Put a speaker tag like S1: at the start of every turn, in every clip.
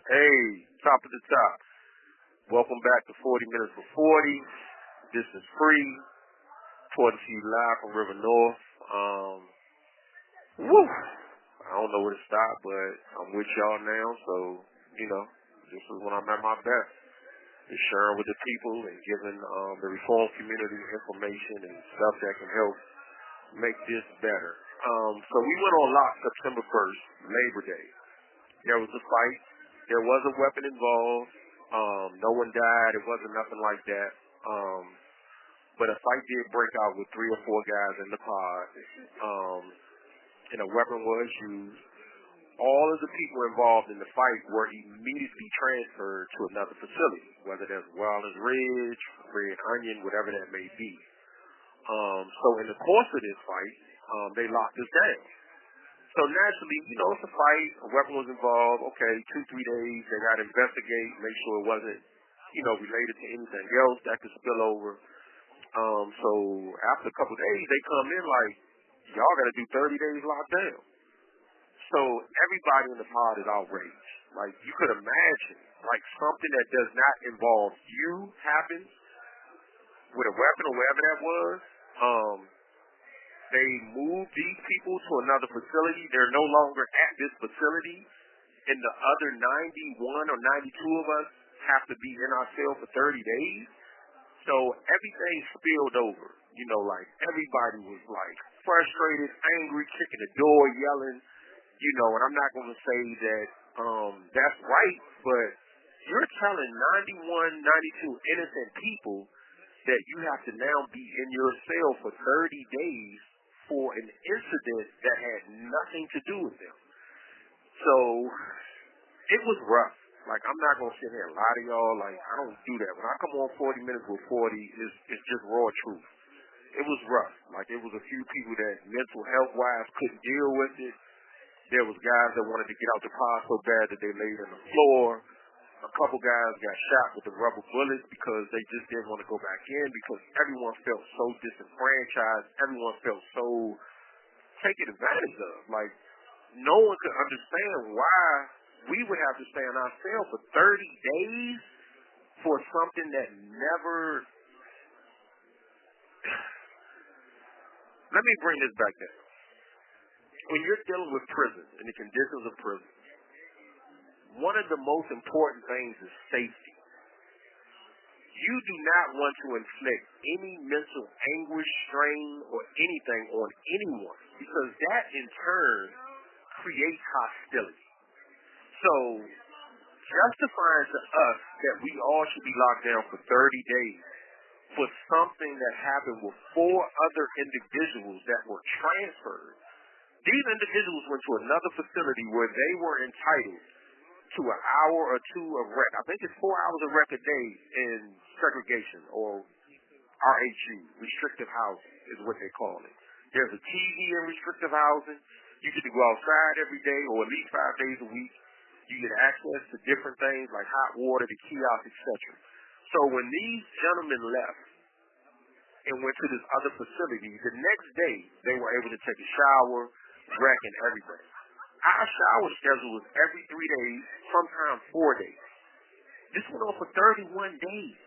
S1: Hey, top of the top. Welcome back to 40 Minutes for 40. This is free. Reporting to you live from River North. Woo! I don't know where to stop, but I'm with y'all now, so, this is when I'm at my best. Just sharing with the people and giving the reform community information and stuff that can help make this better. So we went on lock September 1st, Labor Day. There was a fight. There was a weapon involved. No one died. It wasn't nothing like that. But a fight did break out with 3 or 4 guys in the pod. And a weapon was used. All of the people involved in the fight were immediately transferred to another facility, whether that's Wilders Ridge, Red Onion, whatever that may be. So in the course of this fight, they locked us down. So naturally, it's a fight, a weapon was involved, okay, 2-3 days, they got to investigate, make sure it wasn't, related to anything else that could spill over. So after a couple of days, they come in like, y'all got to do 30 days locked down. So everybody in the pod is outraged. Like, you could imagine, like, something that does not involve you happens with a weapon or whatever that was. They moved these people to another facility. They're no longer at this facility. And the other 91 or 92 of us have to be in our cell for 30 days. So everything spilled over. Like, everybody was, like, frustrated, angry, kicking the door, yelling. And I'm not going to say that that's right, but you're telling 91, 92 innocent people that you have to now be in your cell for 30 days for an incident that had nothing to do with them. So it was rough. Like, I'm not going to sit here and lie to y'all. Like, I don't do that. When I come on 40 Minutes with 40, it's just raw truth. It was rough. Like, it was a few people that mental health-wise couldn't deal with it. There was guys that wanted to get out the pod so bad that they laid on the floor. A couple guys got shot with the rubber bullets because they just didn't want to go back in because everyone felt so disenfranchised. Everyone felt so taken advantage of. Like, no one could understand why we would have to stay in our cell for 30 days for something that never... Let me bring this back down. When you're dealing with prisons and the conditions of prison, one of the most important things is safety. You do not want to inflict any mental anguish, strain, or anything on anyone because that in turn creates hostility. So justifying to us that we all should be locked down for 30 days for something that happened with 4 other individuals that were transferred. These individuals went to another facility where they were entitled to an hour or 2 of rec. I think it's 4 hours of rec a day in segregation or RHU, restrictive housing is what they call it. There's a TV in restrictive housing. You get to go outside every day or at least 5 days a week. You get access to different things like hot water, the kiosk, etc. So when these gentlemen left and went to this other facility, the next day they were able to take a shower, rec, and everything. Our shower schedule was every 3 days, sometimes 4 days. This went on for 31 days.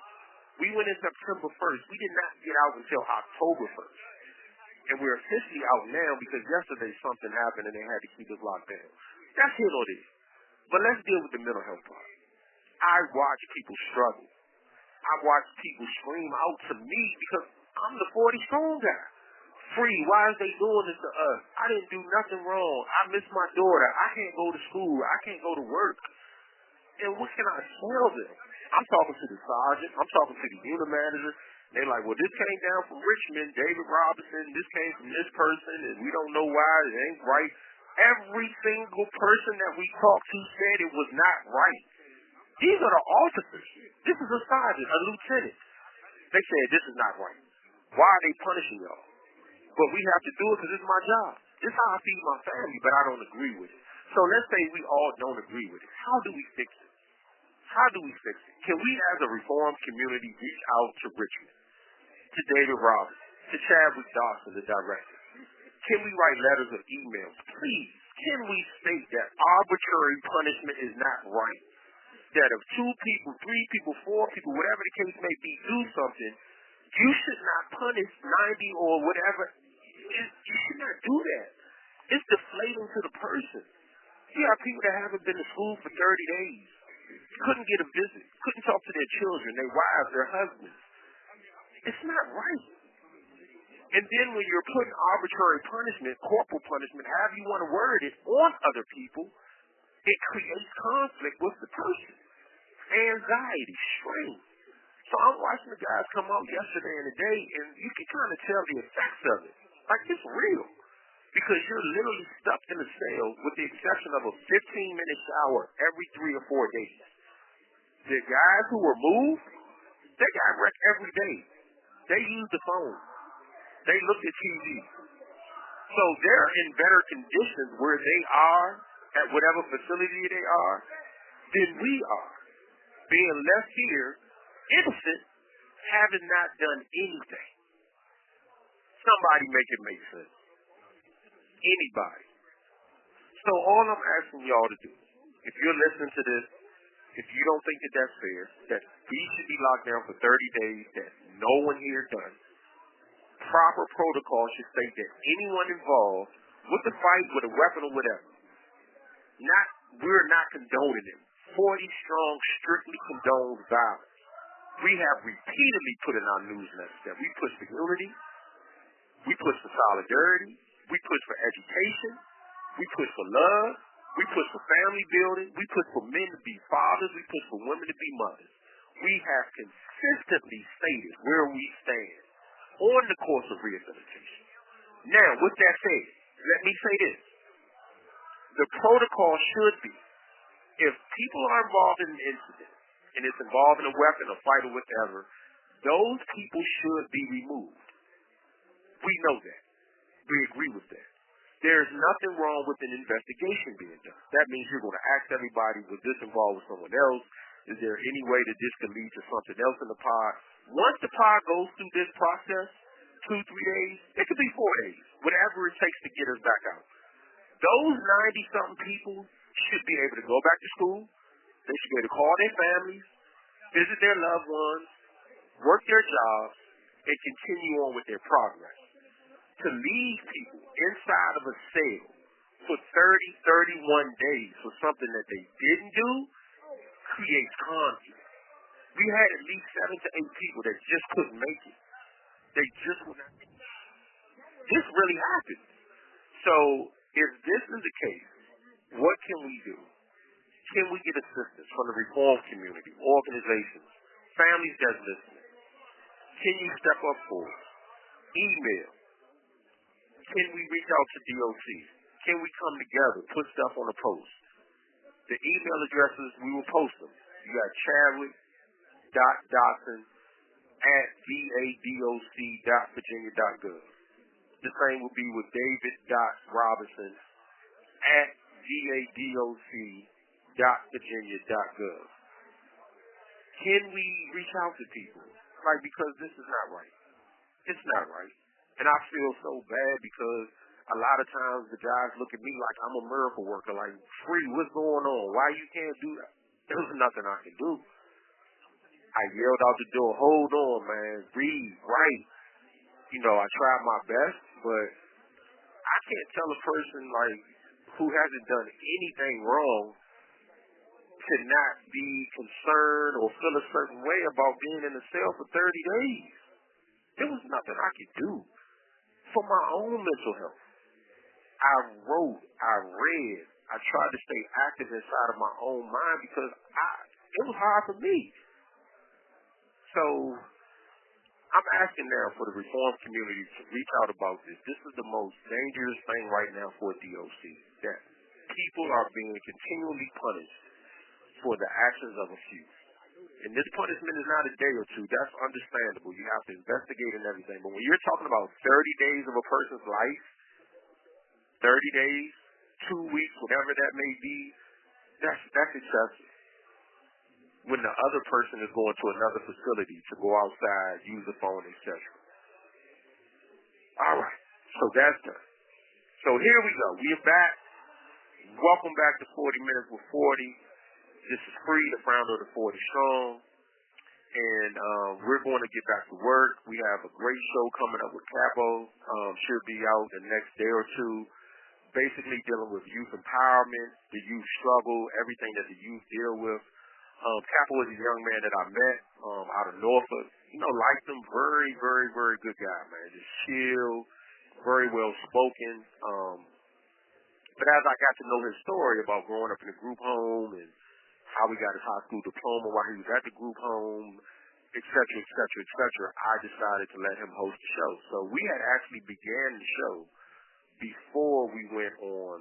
S1: We went in September 1st. We did not get out until October 1st. And we're officially out now because yesterday something happened and they had to keep us locked down. That's it or this. But let's deal with the mental health part. I watch people struggle. I watch people scream out to me because I'm the 40 strong guy. Free, why is they doing this to us? I didn't do nothing wrong. I miss my daughter. I can't go to school. I can't go to work. And what can I tell them? I'm talking to the sergeant. I'm talking to the unit manager. They're like, well, this came down from Richmond, David Robinson. This came from this person, and we don't know why. It ain't right. Every single person that we talked to said it was not right. These are the officers. This is a sergeant, a lieutenant. They said this is not right. Why are they punishing y'all? But we have to do it because it's my job. This is how I feed my family, but I don't agree with it. So let's say we all don't agree with it. How do we fix it? How do we fix it? Can we as a reformed community reach out to Richmond, to David Robinson, to Chadwick Dawson, the director? Can we write letters or emails? Please, can we state that arbitrary punishment is not right? that if 2 people, 3 people, 4 people, whatever the case may be, do something, you should not punish 90 or whatever. You should not do that. It's deflating to the person. You have people that haven't been to school for 30 days, couldn't get a visit, couldn't talk to their children, their wives, their husbands. It's not right. And then when you're putting arbitrary punishment, corporal punishment, however you want to word it, on other people, it creates conflict with the person. Anxiety, strain. So I'm watching the guys come out yesterday and today, and you can kind of tell the effects of it. Like, it's real. Because you're literally stuck in a cell with the exception of a 15-minute shower every 3 or 4 days. The guys who were moved, they got wrecked every day. They used the phone. They looked at TV. So they're in better conditions where they are at whatever facility they are than we are. Being left here, innocent, having not done anything. Somebody make it make sense. Anybody. So all I'm asking y'all to do, if you're listening to this, if you don't think that that's fair, that we should be locked down for 30 days, that no one here done, proper protocol should state that anyone involved with the fight, with a weapon or whatever, we're not condoning it. 40 strong strictly condones violence. We have repeatedly put in our newsletters that we push for unity, we push for solidarity, we push for education, we push for love, we push for family building, we push for men to be fathers, we push for women to be mothers. We have consistently stated where we stand on the course of rehabilitation. Now, with that said, let me say this. The protocol should be, if people are involved in an incident, and it's involving a weapon, a fight, or whatever, those people should be removed. We know that. We agree with that. There's nothing wrong with an investigation being done. That means you're going to ask everybody, was this involved with someone else? Is there any way that this could lead to something else in the pod? Once the pod goes through this process, 2-3 days, it could be 4 days, whatever it takes to get us back out. Those 90-something people should be able to go back to school. They should be able to call their families, visit their loved ones, work their jobs, and continue on with their progress. To leave people inside of a cell for 30, 31 days for something that they didn't do creates conflict. We had at least 7 to 8 people that just couldn't make it. They just would not. This really happened. So if this is the case, what can we do? Can we get assistance from the reform community, organizations, families that's listening? Can you step up for us? Email. Can we reach out to DOC? Can we come together, put stuff on a post? The email addresses, we will post them. You got chadwick.dotson@vadoc.virginia.gov. The same will be with david.robinson@vadoc.virginia.gov. Can we reach out to people? Like, because this is not right. It's not right. And I feel so bad because a lot of times the guys look at me like I'm a miracle worker, like, Free, what's going on? Why you can't do that? There's nothing I can do. I yelled out the door, hold on, man, breathe, right. You know, I tried my best, but I can't tell a person, like, who hasn't done anything wrong to not be concerned or feel a certain way about being in the cell for 30 days. There was nothing I could do for my own mental health. I wrote, I read, I tried to stay active inside of my own mind because it was hard for me. So I'm asking now for the reform community to reach out about this. This is the most dangerous thing right now for DOC, that people are being continually punished for the actions of a few. And this punishment is not a day or two. That's understandable. You have to investigate and everything. But when you're talking about 30 days of a person's life, 30 days, 2 weeks, whatever that may be, that's excessive. When the other person is going to another facility to go outside, use the phone, etc. All right. So that's done. So here we go. We are back. Welcome back to 40 Minutes with 40. This is Free, the founder of the 40 Strong, and we're going to get back to work. We have a great show coming up with Capo. Should be out the next day or two, basically dealing with youth empowerment, the youth struggle, everything that the youth deal with. Capo is a young man that I met out of Norfolk. Liked him, very, very, very good guy, man. Just chill, very well spoken. But as I got to know his story about growing up in a group home and how he got his high school diploma while he was at the group home, et cetera, et cetera, et cetera, I decided to let him host the show. So we had actually began the show before we went on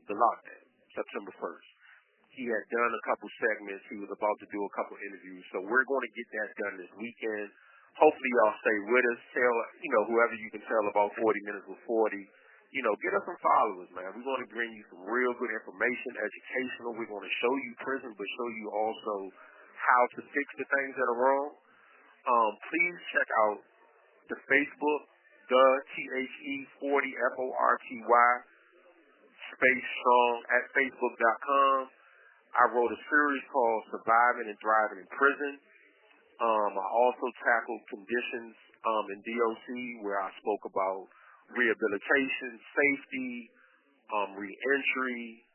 S1: the lockdown, September 1st. He had done a couple segments. He was about to do a couple interviews. So we're going to get that done this weekend. Hopefully y'all stay with us. Tell, whoever you can tell about 40 Minutes with 40. Get us some followers, man. We're going to bring you some real good information, educational. We're going to show you prison, but show you also how to fix the things that are wrong. Please check out the Facebook, the THE40 FORTY space strong at Facebook.com. I wrote a series called Surviving and Thriving in Prison. I also tackled conditions in DOC where I spoke about rehabilitation, safety, reentry,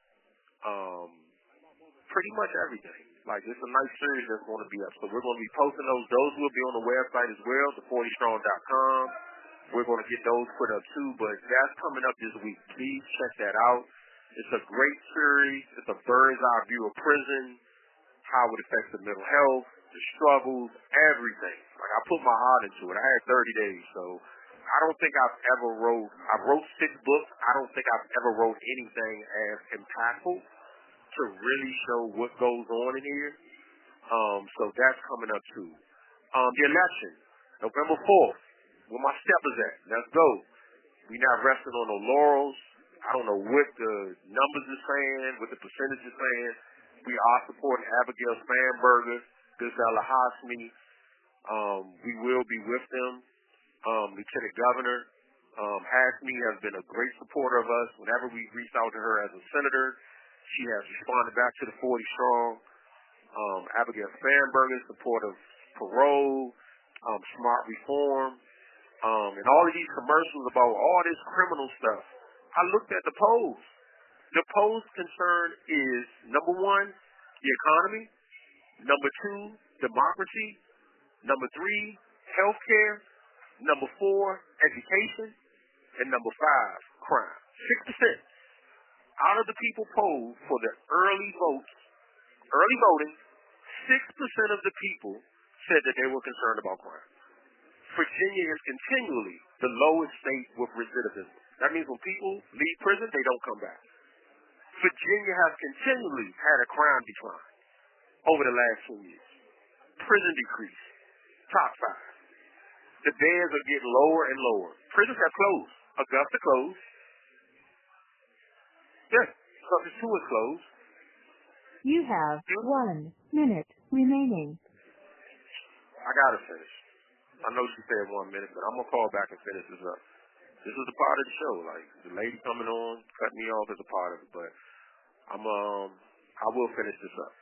S1: pretty much everything. Like, it's a nice series that's going to be up. So we're going to be posting those. Those will be on the website as well, the40strong.com. We're going to get those put up too, but that's coming up this week. Please check that out. It's a great series. It's a bird's eye view of prison, how it affects the mental health, the struggles, everything. Like, I put my heart into it. I had 30 days, so I don't think I wrote 6 books. I don't think I've ever wrote anything as impactful to really show what goes on in here. So that's coming up too. The election, November 4th, where my step is at. Let's go. We not resting on no laurels. I don't know what the numbers are saying, what the percentage is saying. We are supporting Abigail Spanberger, Gisela Hasmi. We will be with them. Lieutenant Governor Hasmi has been a great supporter of us. Whenever we reached out to her as a senator, she has responded back to the 40 Strong. Abigail Spanberger, support of parole, smart reform, and all of these commercials about all this criminal stuff. I looked at the polls. The polls concern is, number 1, the economy, number 2, democracy, number 3, healthcare, number 4, education, and number 5, crime. 6%. Out of the people polled for the early voting, 6% of the people said that they were concerned about crime. Virginia is continually the lowest state with recidivism. That means when people leave prison, they don't come back. Virginia has continually had a crime decline over the last 2 years. Prison decrease, top 5. The beds are getting lower and lower. Prisons have closed. Augusta closed. Yes, Subject 2 is closed.
S2: You have 1 minute remaining.
S1: I gotta finish. I know she said 1 minute, but I'm gonna call back and finish this up. This is a part of the show. Like, the lady coming on, cutting me off is a part of it, but I will finish this up.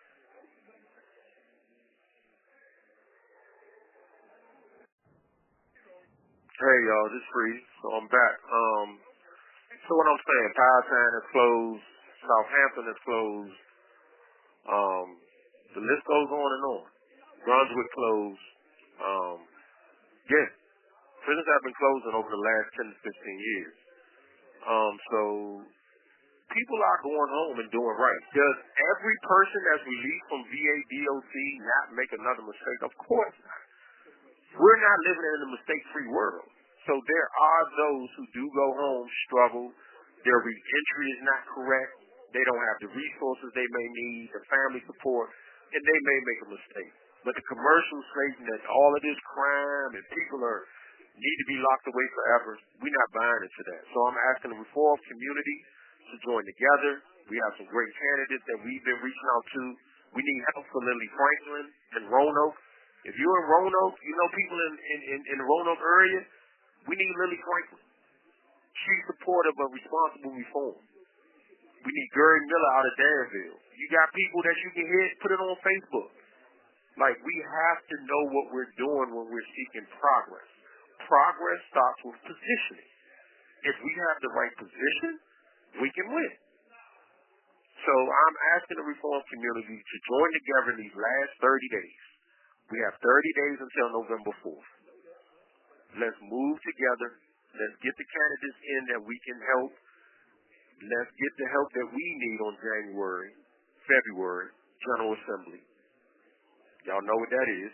S1: Hey y'all, this is Free, so I'm back. So what I'm saying, Powhatan is closed, Southampton is closed, the list goes on and on. Brunswick closed. Prisons have been closing over the last 10 to 15 years. So people are going home and doing right. Does every person that's released from VA DOC not make another mistake? Of course not. We're not living in a mistake-free world. So there are those who do go home, struggle, their reentry is not correct, they don't have the resources they may need, the family support, and they may make a mistake. But the commercials stating that all of this crime and people need to be locked away forever, we're not buying into that. So I'm asking the reform community to join together. We have some great candidates that we've been reaching out to. We need help for Lily Franklin and Roanoke. If you're in Roanoke, you know people in the Roanoke area, we need Lily Franklin. She's supportive of responsible reform. We need Gary Miller out of Danville. You You got people that you can hit, put it on Facebook. Like, we have to know what we're doing when we're seeking progress. Progress starts with positioning. If we have the right position, we can win. So I'm asking the reform community to join together in these last 30 days. We have 30 days until November 4th. Let's move together. Let's get the candidates in that we can help. Let's get the help that we need on February, General Assembly. Y'all know what that is.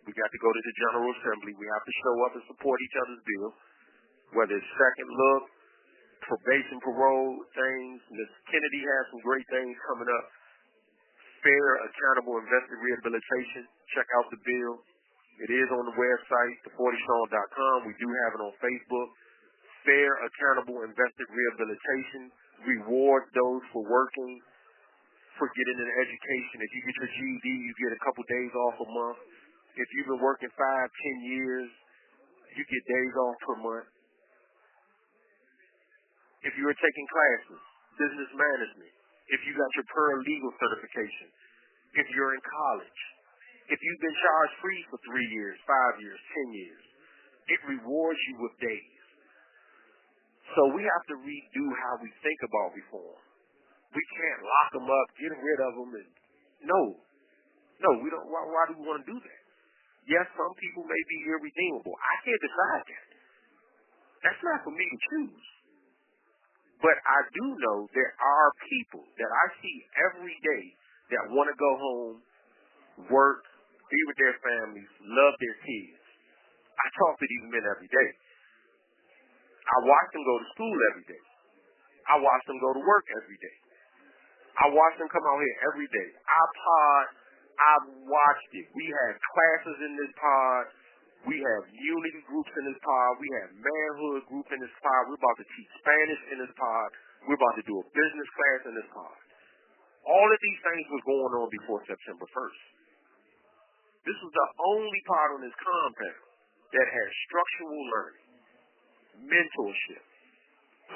S1: We got to go to the General Assembly. We have to show up and support each other's bill, whether it's second look, probation, parole things. Ms. Kennedy has some great things coming up. Fair, accountable, invested rehabilitation. Check out the bill. It is on the website, the40strong.com. We do have it on Facebook. Fair, accountable, invested rehabilitation. Reward those for working, for getting an education. If you get your GED, you get a couple days off a month. If you've been working 5, 10 years, you get days off per month. If you were taking classes, business management, if you got your paralegal certification, if you're in college, if you've been charged free for 3 years, 5 years, 10 years, it rewards you with days. So we have to redo how we think about reform. We can't lock them up, get rid of them, and no, we don't. Why do we want to do that? Yes, some people may be irredeemable. I can't decide that. That's not for me to choose. But I do know there are people that I see every day that want to go home, work, be with their families, love their kids. I talk to these men every day. I watch them go to school every day. I watch them go to work every day. I watch them come out here every day. I've watched it. We have classes in this pod. We have unity groups in this pod. We have manhood group in this pod. We're about to teach Spanish in this pod. We're about to do a business class in this pod. All of these things were going on before September 1st. This was the only pod on this compound that had structural learning, mentorship.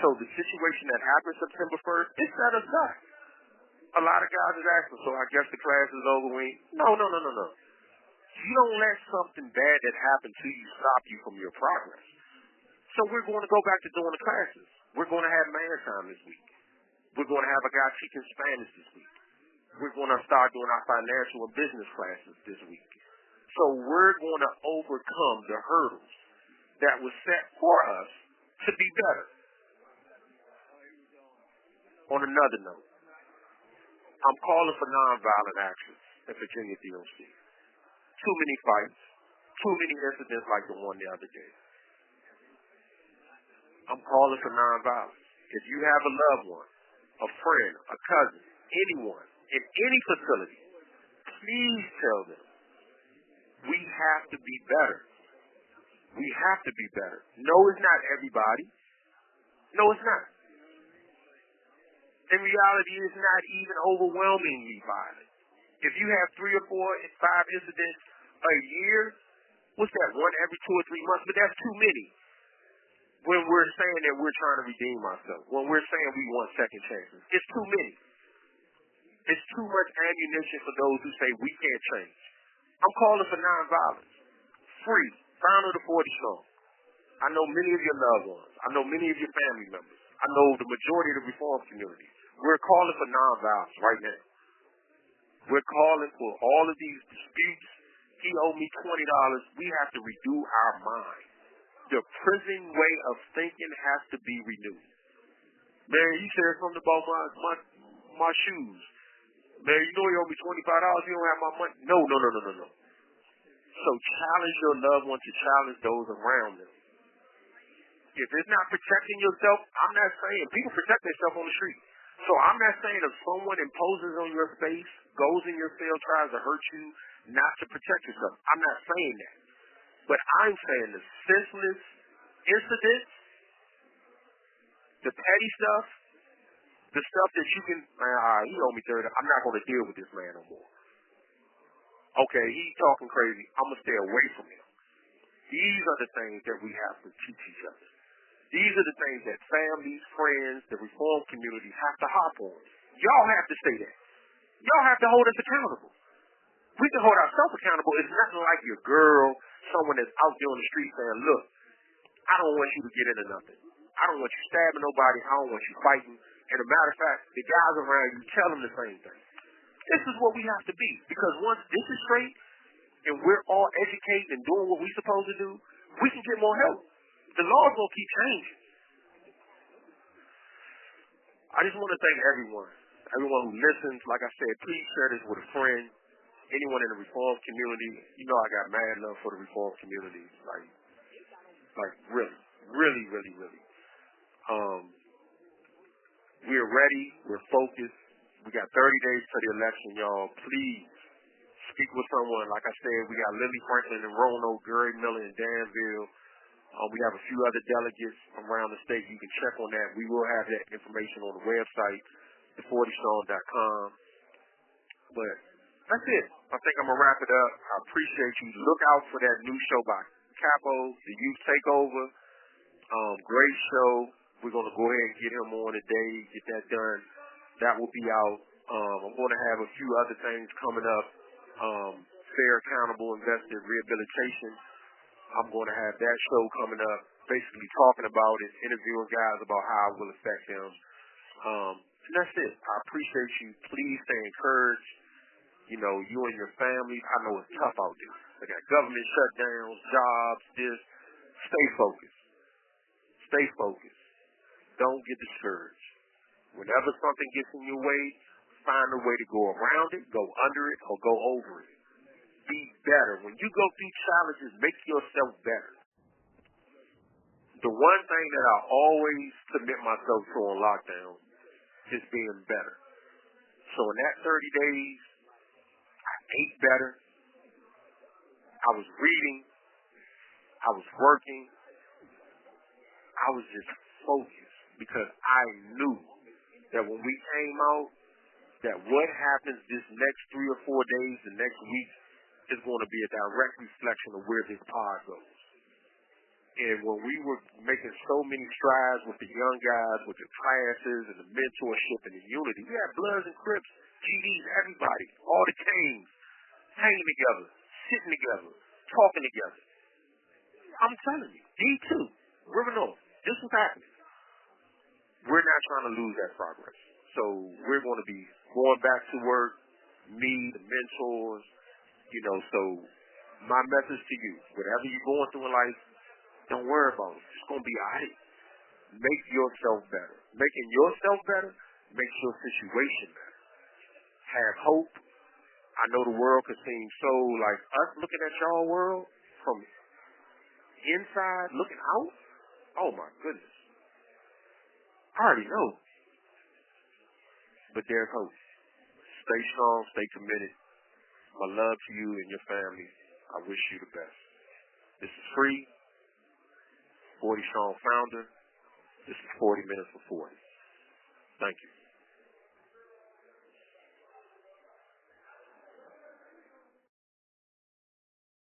S1: So the situation that happened September 1st, it set us up. A lot of guys is asking, so I guess the class is over. No. You don't let something bad that happened to you stop you from your progress. So we're going to go back to doing the classes. We're going to have man time this week. We're going to have a guy teaching Spanish this week. We're going to start doing our financial and business classes this week. So we're going to overcome the hurdles that were set for us to be better. On another note, I'm calling for nonviolent actions in Virginia DOC. Too many fights, too many incidents like the one the other day. I'm calling for nonviolence. If you have a loved one, a friend, a cousin, anyone in any facility, please tell them we have to be better. We have to be better. No, it's not everybody. No, it's not. In reality, it's not even overwhelmingly violent. If you have 3 or 4 and 5 incidents a year, what's that, one every 2 or 3 months? But that's too many. When we're saying that we're trying to redeem ourselves, when we're saying we want second chances, it's too many. It's too much ammunition for those who say we can't change. I'm calling for nonviolence. Free. Founder of the 40 Strong. I know many of your loved ones. I know many of your family members. I know the majority of the reform community. We're calling for nonviolence right now. We're calling for all of these disputes. He owed me $20. We have to redo our mind. The prison way of thinking has to be renewed. Man, you said something about my shoes. Man, you know you owe me $25. You don't have my money. No. So challenge your loved one to challenge those around them. If it's not protecting yourself, I'm not saying people protect themselves on the street. So I'm not saying if someone imposes on your space, goes in your cell, tries to hurt you, not to protect yourself. I'm not saying that. But I'm saying the senseless incidents, the petty stuff, the stuff that you can, he owe me 30. I'm not going to deal with this man no more. Okay, he's talking crazy. I'm going to stay away from him. These are the things that we have to teach each other. These are the things that families, friends, the reform community have to hop on. Y'all have to say that. Y'all have to hold us accountable. We can hold ourselves accountable. It's nothing like your girl, someone that's out there on the street saying, look, I don't want you to get into nothing. I don't want you stabbing nobody. I don't want you fighting. And a matter of fact, the guys around you tell them the same thing. This is what we have to be. Because once this is straight and we're all educated and doing what we're supposed to do, we can get more help. The laws will keep changing. I just want to thank everyone who listens. Like I said, please share this with a friend. Anyone in the reform community. You know I got mad love for the reform community. Like really, really, really, really. We're ready. We're focused. We got 30 days to the election, y'all. Please speak with someone. Like I said, we got Lily Franklin in Roanoke, Gary Miller in Danville. We have a few other delegates around the state. You can check on that. We will have that information on the website, the40strong.com. But that's it. I think I'm going to wrap it up. I appreciate you. Look out for that new show by Capo, the Youth Takeover. Great show. We're going to go ahead and get him on today, get that done. That will be out. I'm going to have a few other things coming up. Fair, accountable, invested rehabilitation. I'm going to have that show coming up, basically talking about it, interviewing guys about how it will affect them. And that's it. I appreciate you. Please stay encouraged. You know, you and your families, I know it's tough out there. They got government shutdowns, jobs, this. Stay focused. Stay focused. Don't get discouraged. Whenever something gets in your way, find a way to go around it, go under it, or go over it. Be better. When you go through challenges, make yourself better. The one thing that I always commit myself to on lockdown is being better. So in that 30 days, I ate better. I was reading. I was working. I was just focused because I knew that when we came out, that what happens this next 3 or 4 days, the next week, is going to be a direct reflection of where this pod goes. And when we were making so many strides with the young guys, with the classes and the mentorship and the unity, we had Bloods and Crips, GDs, everybody, all the Kings, hanging together, sitting together, talking together. I'm telling you, D2, River North, this was happening. We're not trying to lose that progress. So we're going to be going back to work, me, the mentors, you know, so my message to you, whatever you're going through in life, don't worry about it. It's going to be all right. Make yourself better. Making yourself better makes your situation better. Have hope. I know the world could seem so like us looking at y'all world from inside, looking out. Oh, my goodness. I already know. But there's hope. Stay strong. Stay committed. My love to you and your family. I wish you the best. This is free. 40 Strong founder. This is 40 Minutes for 40. Thank you.